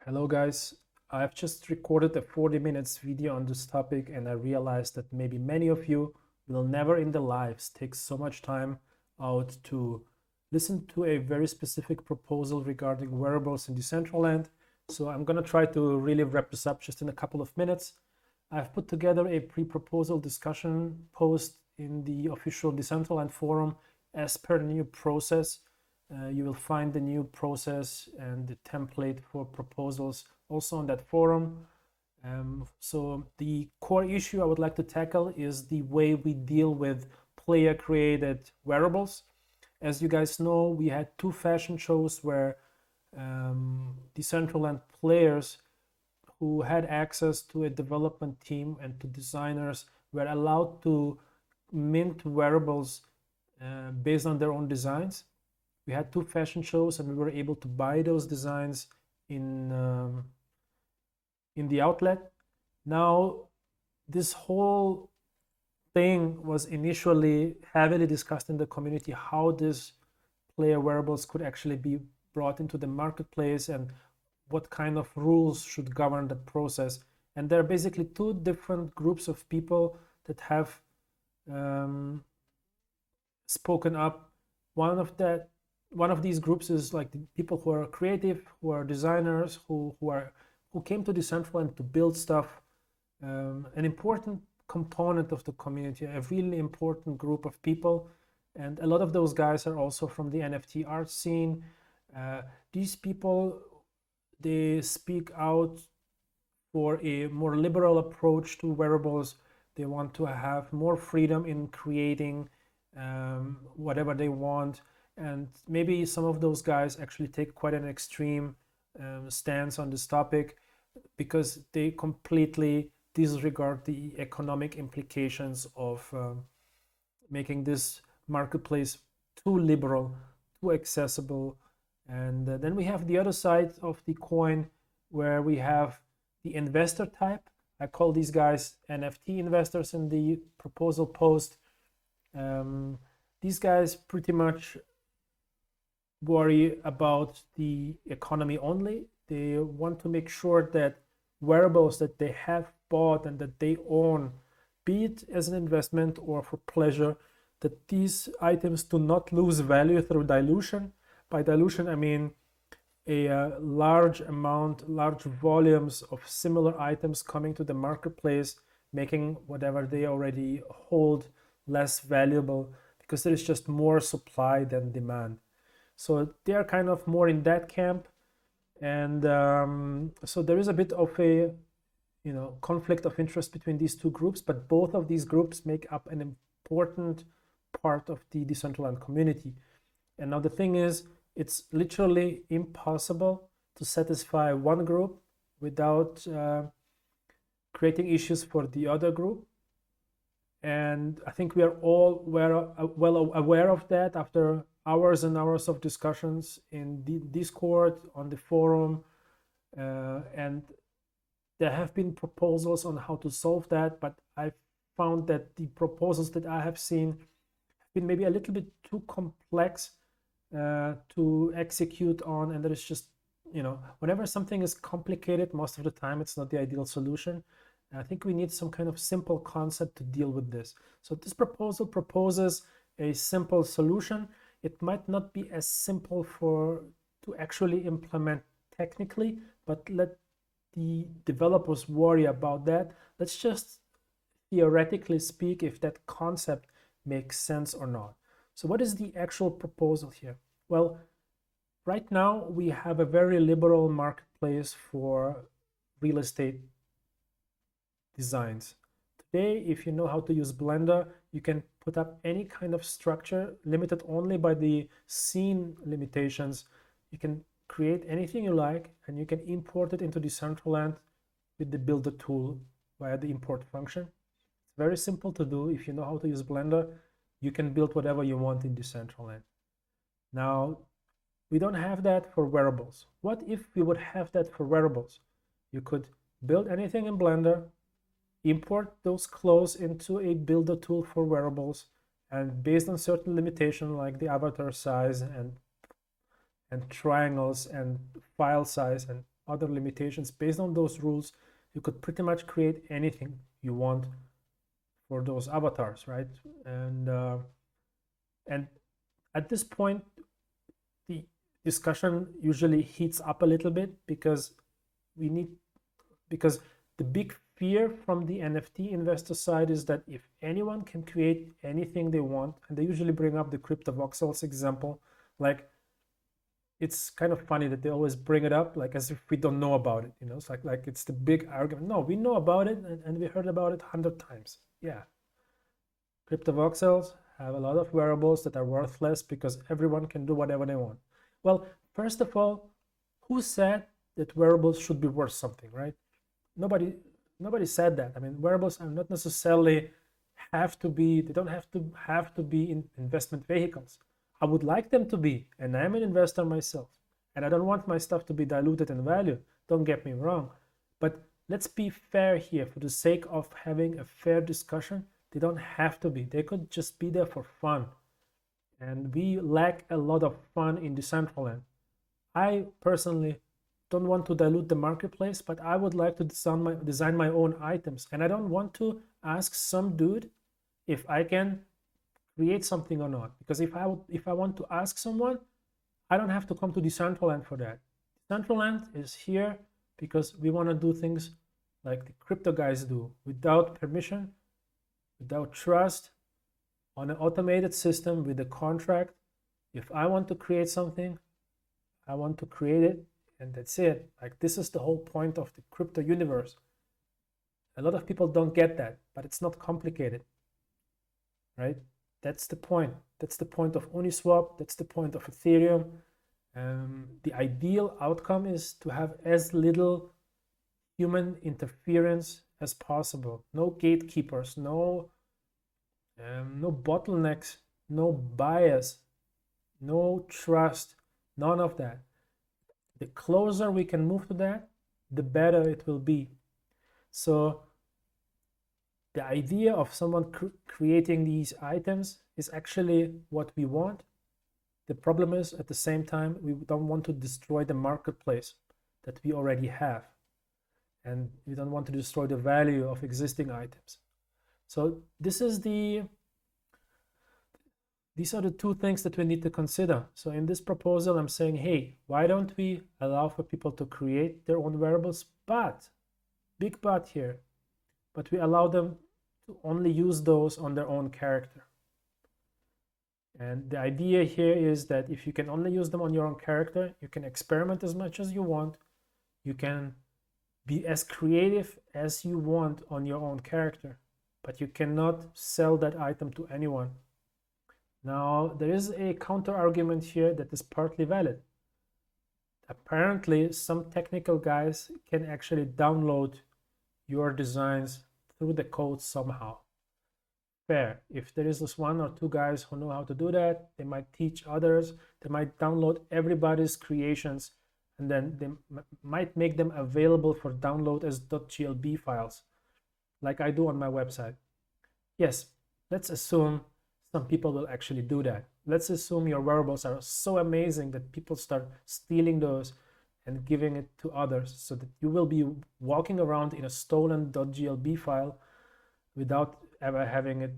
Hello guys, I've just recorded a 40 minutes video on this topic and I realized that maybe many of you will never in their lives take so much time out to listen to a very specific proposal regarding wearables in Decentraland. So I'm gonna try to really wrap this up just in a couple of minutes. I've put together a pre-proposal discussion post in the official Decentraland forum as per the new process. You will find the new process and the template for proposals also on that forum. So the core issue I would like to tackle is the way we deal with player-created wearables. As you guys know, we had two fashion shows where Decentraland players who had access to a development team and to designers were allowed to mint wearables based on their own designs. We had two fashion shows and we were able to buy those designs in the outlet. Now, this whole thing was initially heavily discussed in the community, how this player wearables could actually be brought into the marketplace and what kind of rules should govern the process. And there are basically two different groups of people that have spoken up. One of these groups is like the people who are creative, who are designers, who came to Decentraland to build stuff. An important component of the community, a really important group of people, and a lot of those guys are also from the NFT art scene. These people, they speak out for a more liberal approach to wearables. They want to have more freedom in creating whatever they want. And maybe some of those guys actually take quite an extreme stance on this topic because they completely disregard the economic implications of making this marketplace too liberal, too accessible. And then we have the other side of the coin where we have the investor type. I call these guys NFT investors in the proposal post. These guys pretty much worry about the economy only. They want to make sure that wearables that they have bought and that they own, be it as an investment or for pleasure, that these items do not lose value through dilution. By dilution, I mean a large volumes of similar items coming to the marketplace, making whatever they already hold less valuable because there is just more supply than demand. So they are kind of more in that camp, and so there is a bit of a conflict of interest between these two groups, but both of these groups make up an important part of the Decentraland community. And now the thing is, it's literally impossible to satisfy one group without creating issues for the other group. And I think we are all well aware of that after hours and hours of discussions in the Discord, on the forum, and there have been proposals on how to solve that, but I found that the proposals that I have seen have been maybe a little bit too complex to execute on, and there is just, whenever something is complicated, most of the time it's not the ideal solution. I think we need some kind of simple concept to deal with this. So this proposal proposes a simple solution. It might not be as simple to actually implement technically, but let the developers worry about that. Let's just theoretically speak if that concept makes sense or not. So what is the actual proposal here? Well, right now we have a very liberal marketplace for real estate designs. Today, if you know how to use Blender, you can put up any kind of structure limited only by the scene limitations. You can create anything you like and you can import it into Decentraland with the builder tool via the import function. It's very simple to do. If you know how to use Blender, you can build whatever you want in Decentraland. Now, we don't have that for wearables. What if we would have that for wearables? You could build anything in Blender, import those clothes into a builder tool for wearables, and based on certain limitation like the avatar size and triangles and file size and other limitations. Based on those rules, you could pretty much create anything you want for those avatars, right? And at this point, the discussion usually heats up a little bit because the big fear from the NFT investor side is that if anyone can create anything they want, and they usually bring up the CryptoVoxels example, like it's kind of funny that they always bring it up like as if we don't know about it, you know. It's like it's the big argument. No, we know about it, and we heard about it 100 times. Yeah, CryptoVoxels have a lot of wearables that are worthless because everyone can do whatever they want. Well, first of all, who said that wearables should be worth something, right? Nobody said that. I mean, wearables are not necessarily they don't have to be in investment vehicles. I would like them to be, and I'm an investor myself, and I don't want my stuff to be diluted in value. Don't get me wrong, but let's be fair here. For the sake of having a fair discussion, they don't have to be. They could just be there for fun, and we lack a lot of fun in Decentraland. I personally don't want to dilute the marketplace, but I would like to design my own items, and I don't want to ask some dude if I can create something or not, because if I want to ask someone, I don't have to come to Decentraland for that. Decentraland is here because we want to do things like the crypto guys do, without permission, without trust, on an automated system with a contract. If I want to create something, I want to create it, and that's it. Like, this is the whole point of the crypto universe. A lot of people don't get that, but it's not complicated, right? That's the point. That's the point of Uniswap. That's the point of Ethereum. The ideal outcome is to have as little human interference as possible. No gatekeepers, no bottlenecks, no bias, no trust, none of that. The closer we can move to that, the better it will be. So the idea of someone creating these items is actually what we want. The problem is, at the same time, we don't want to destroy the marketplace that we already have, and we don't want to destroy the value of existing items. So these are the two things that we need to consider. So in this proposal, I'm saying, hey, why don't we allow for people to create their own wearables, but, big but here, but we allow them to only use those on their own character. And the idea here is that if you can only use them on your own character, you can experiment as much as you want. You can be as creative as you want on your own character, but you cannot sell that item to anyone. Now, there is a counter argument here that is partly valid. Apparently, some technical guys can actually download your designs through the code somehow. Fair. If there is this one or two guys who know how to do that, they might teach others. They might download everybody's creations, and then they might make them available for download as .glb files, like I do on my website. Yes, let's assume some people will actually do that. Let's assume your wearables are so amazing that people start stealing those and giving it to others, so that you will be walking around in a stolen .glb file without ever having it,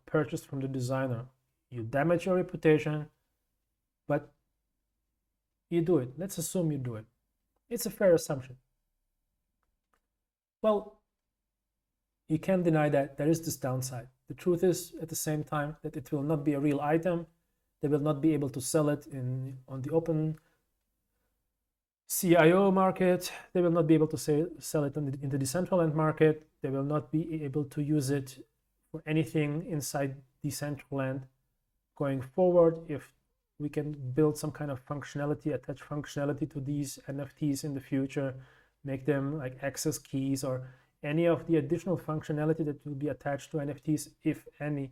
purchased from the designer. You damage your reputation, but you do it. Let's assume you do it. It's a fair assumption. Well, you can't deny that there is this downside. The truth is, at the same time, that it will not be a real item. They will not be able to sell it on the open CIO market. They will not be able to sell it in the Decentraland market. They will not be able to use it for anything inside Decentraland going forward. If we can build some kind of functionality, attach functionality to these NFTs in the future, make them like access keys or any of the additional functionality that will be attached to NFTs, if any,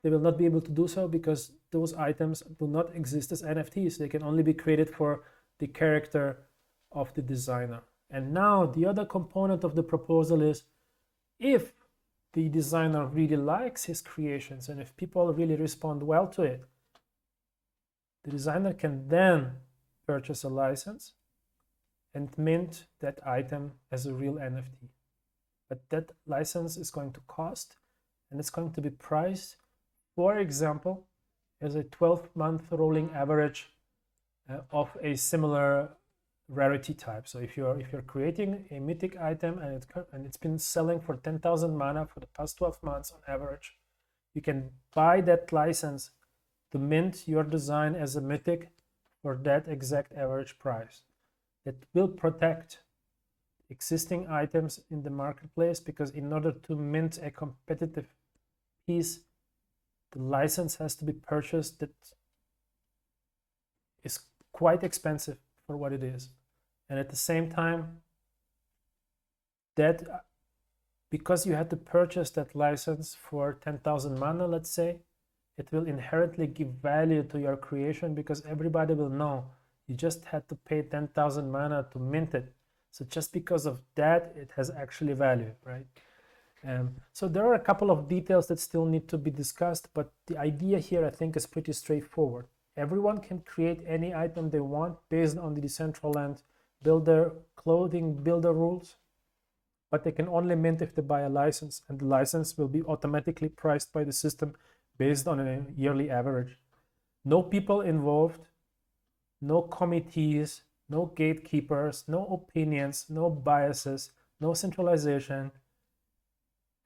they will not be able to do so because those items do not exist as NFTs. They can only be created for the character of the designer. And now the other component of the proposal is, if the designer really likes his creations and if people really respond well to it, the designer can then purchase a license and mint that item as a real NFT. But that license is going to cost, and it's going to be priced, for example, as a 12-month rolling average of a similar rarity type. So if you're creating a mythic item and it's been selling for 10,000 mana for the past 12 months on average, you can buy that license to mint your design as a mythic for that exact average price. That will protect existing items in the marketplace, because in order to mint a competitive piece, the license has to be purchased that is quite expensive for what it is. And at the same time, that because you had to purchase that license for 10,000 mana, let's say, it will inherently give value to your creation, because everybody will know you just had to pay 10,000 mana to mint it. So just because of that, it has actually value, right? So there are a couple of details that still need to be discussed, but the idea here, I think, is pretty straightforward. Everyone can create any item they want based on the Decentraland builder clothing builder rules, but they can only mint if they buy a license, and the license will be automatically priced by the system based on a yearly average. No people involved, no committees, no gatekeepers, no opinions, no biases, no centralization,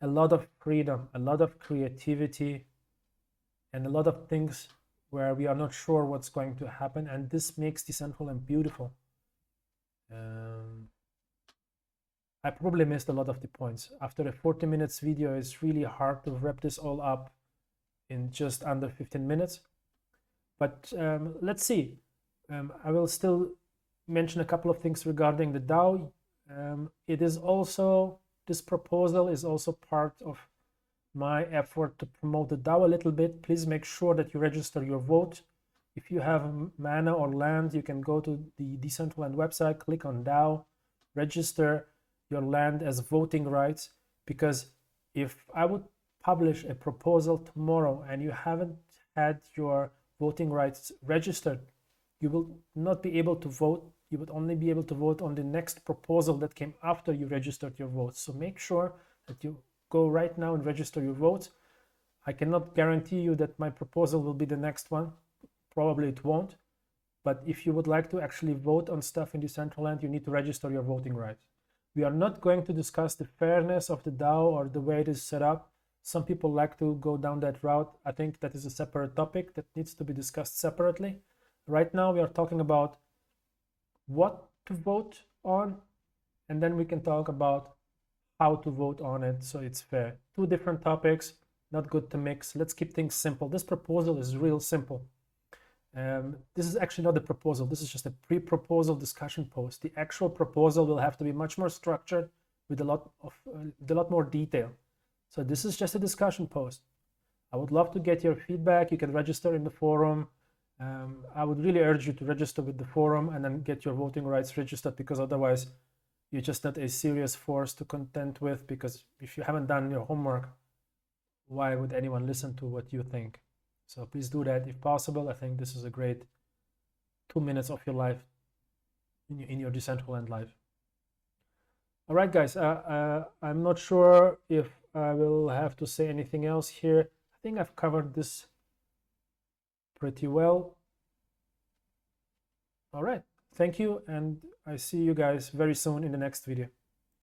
a lot of freedom, a lot of creativity, and a lot of things where we are not sure what's going to happen, and this makes Decentraland beautiful. I probably missed a lot of the points. After a 40 minutes video, it's really hard to wrap this all up in just under 15 minutes. But let's see. I will still mention a couple of things regarding the DAO. It is also, this proposal is also part of my effort to promote the DAO a little bit. Please make sure that you register your vote. If you have mana or land, you can go to the Decentraland website, click on DAO, register your land as voting rights, because if I would publish a proposal tomorrow and you haven't had your voting rights registered, you will not be able to vote. You would only be able to vote on the next proposal that came after you registered your votes. So make sure that you go right now and register your votes. I cannot guarantee you that my proposal will be the next one. Probably it won't. But if you would like to actually vote on stuff in Decentraland, you need to register your voting rights. We are not going to discuss the fairness of the DAO or the way it is set up. Some people like to go down that route. I think that is a separate topic that needs to be discussed separately. Right now, we are talking about what to vote on, and then we can talk about how to vote on it so it's fair. Two different topics, not good to mix. Let's keep things simple. This proposal is real simple. This is actually not a proposal. This is just a pre-proposal discussion post. The actual proposal will have to be much more structured with a lot more detail. So this is just a discussion post. I would love to get your feedback. You can register in the forum. I would really urge you to register with the forum and then get your voting rights registered, because otherwise you're just not a serious force to contend with, because if you haven't done your homework, why would anyone listen to what you think? So please do that if possible. I think this is a great 2 minutes of your life in your Decentraland life. All right, guys, I'm not sure if I will have to say anything else here. I think I've covered this pretty well. All right, thank you, and I see you guys very soon in the next video.